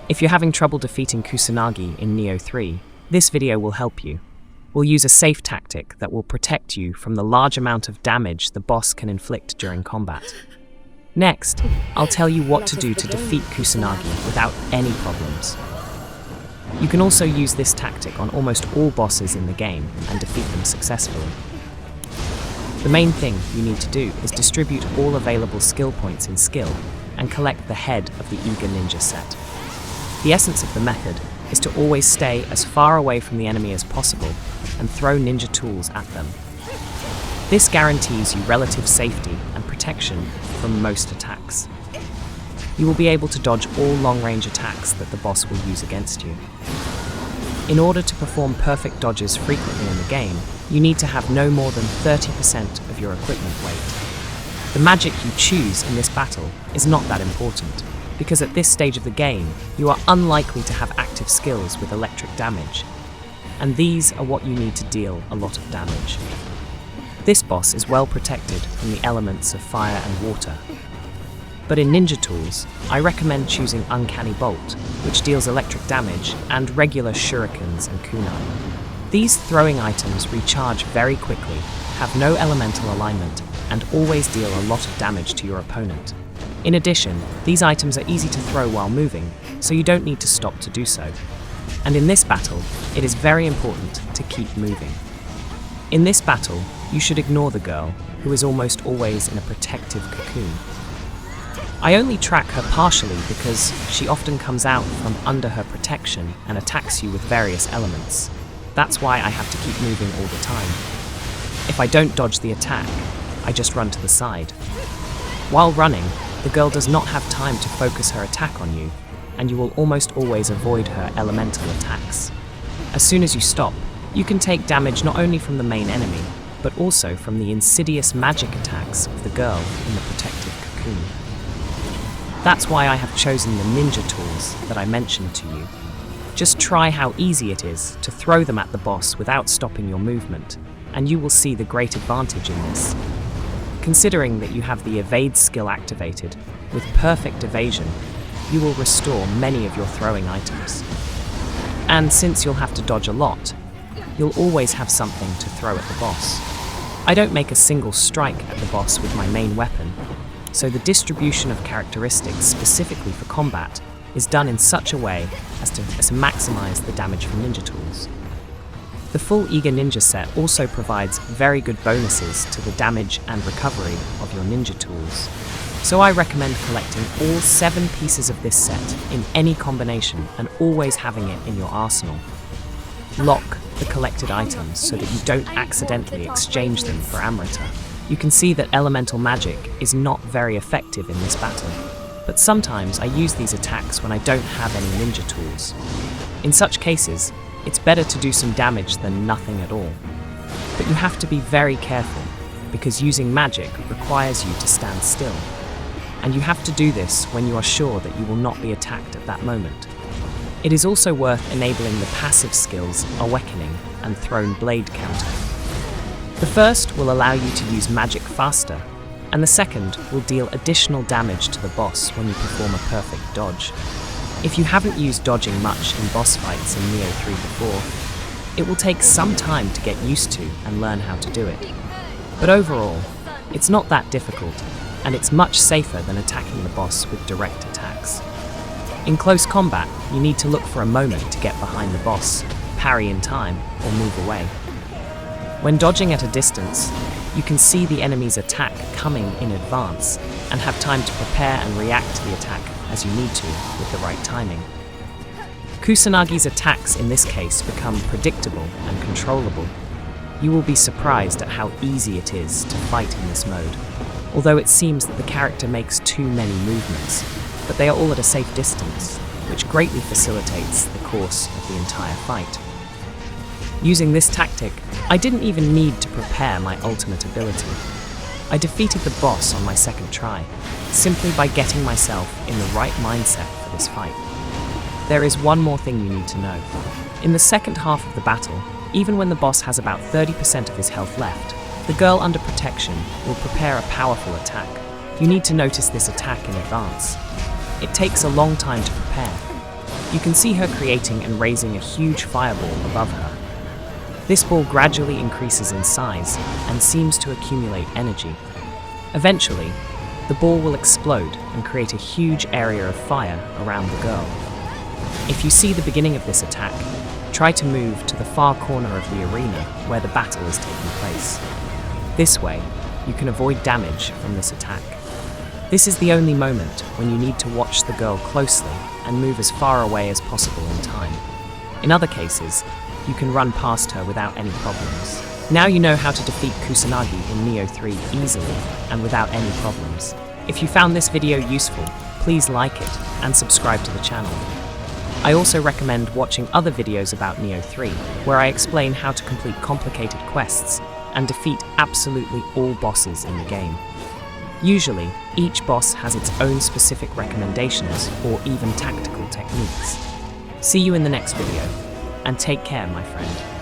If you're having trouble defeating Kusanagi in Nioh 3, this video will help you. We'll use a safe tactic that will protect you from the large amount of damage the boss can inflict during combat. Next, I'll tell you what to do to defeat Kusanagi without any problems. You can also use this tactic on almost all bosses in the game and defeat them successfully. The main thing you need to do is distribute all available skill points in skill and collect the head of the Eager Ninja set. The essence of the method is to always stay as far away from the enemy as possible and throw ninja tools at them. This guarantees you relative safety and protection from most attacks. You will be able to dodge all long-range attacks that the boss will use against you. In order to perform perfect dodges frequently in the game, you need to have no more than 30% of your equipment weight. The magic you choose in this battle is not that important, because at this stage of the game, you are unlikely to have active skills with electric damage, and these are what you need to deal a lot of damage. This boss is well protected from the elements of fire and water. But in ninja tools, I recommend choosing Uncanny Bolt, which deals electric damage, and regular shurikens and kunai. These throwing items recharge very quickly, have no elemental alignment, and always deal a lot of damage to your opponent. In addition, these items are easy to throw while moving, so you don't need to stop to do so. And in this battle, it is very important to keep moving. In this battle, you should ignore the girl, who is almost always in a protective cocoon. I only track her partially because she often comes out from under her protection and attacks you with various elements. That's why I have to keep moving all the time. If I don't dodge the attack, I just run to the side. While running, the girl does not have time to focus her attack on you, and you will almost always avoid her elemental attacks. As soon as you stop, you can take damage not only from the main enemy, but also from the insidious magic attacks of the girl in the protective cocoon. That's why I have chosen the ninja tools that I mentioned to you. Just try how easy it is to throw them at the boss without stopping your movement, and you will see the great advantage in this. Considering that you have the evade skill activated, with perfect evasion, you will restore many of your throwing items. And since you'll have to dodge a lot, you'll always have something to throw at the boss. I don't make a single strike at the boss with my main weapon, so the distribution of characteristics specifically for combat is done in such a way as to maximize the damage from ninja tools. The full Eager Ninja set also provides very good bonuses to the damage and recovery of your ninja tools, so I recommend collecting all 7 pieces of this set in any combination and always having it in your arsenal. Lock the collected items so that you don't accidentally exchange them for Amrita. You can see that elemental magic is not very effective in this battle, but sometimes I use these attacks when I don't have any ninja tools. In such cases, it's better to do some damage than nothing at all. But you have to be very careful, because using magic requires you to stand still. And you have to do this when you are sure that you will not be attacked at that moment. It is also worth enabling the passive skills Awakening and Thrown Blade counter. The first will allow you to use magic faster, and the second will deal additional damage to the boss when you perform a perfect dodge. If you haven't used dodging much in boss fights in Nioh 3 before, it will take some time to get used to and learn how to do it. But overall, it's not that difficult, and it's much safer than attacking the boss with direct attacks. In close combat, you need to look for a moment to get behind the boss, parry in time, or move away. When dodging at a distance, you can see the enemy's attack coming in advance and have time to prepare and react to the attack as you need to with the right timing. Kusanagi's attacks in this case become predictable and controllable. You will be surprised at how easy it is to fight in this mode, although it seems that the character makes too many movements, but they are all at a safe distance, which greatly facilitates the course of the entire fight. Using this tactic, I didn't even need to prepare my ultimate ability. I defeated the boss on my second try, simply by getting myself in the right mindset for this fight. There is one more thing you need to know. In the second half of the battle, even when the boss has about 30% of his health left, the girl under protection will prepare a powerful attack. You need to notice this attack in advance. It takes a long time to prepare, You can see her creating and raising a huge fireball above her. This ball gradually increases in size and seems to accumulate energy. Eventually, the ball will explode and create a huge area of fire around the girl. If you see the beginning of this attack, try to move to the far corner of the arena where the battle is taking place. This way, you can avoid damage from this attack. This is the only moment when you need to watch the girl closely and move as far away as possible in time. In other cases, you can run past her without any problems. Now you know how to defeat Kusanagi in Nioh 3 easily and without any problems. If you found this video useful, please like it and subscribe to the channel. I also recommend watching other videos about Nioh 3, where I explain how to complete complicated quests and defeat absolutely all bosses in the game. Usually, each boss has its own specific recommendations or even tactical techniques. See you in the next video, and take care, my friend.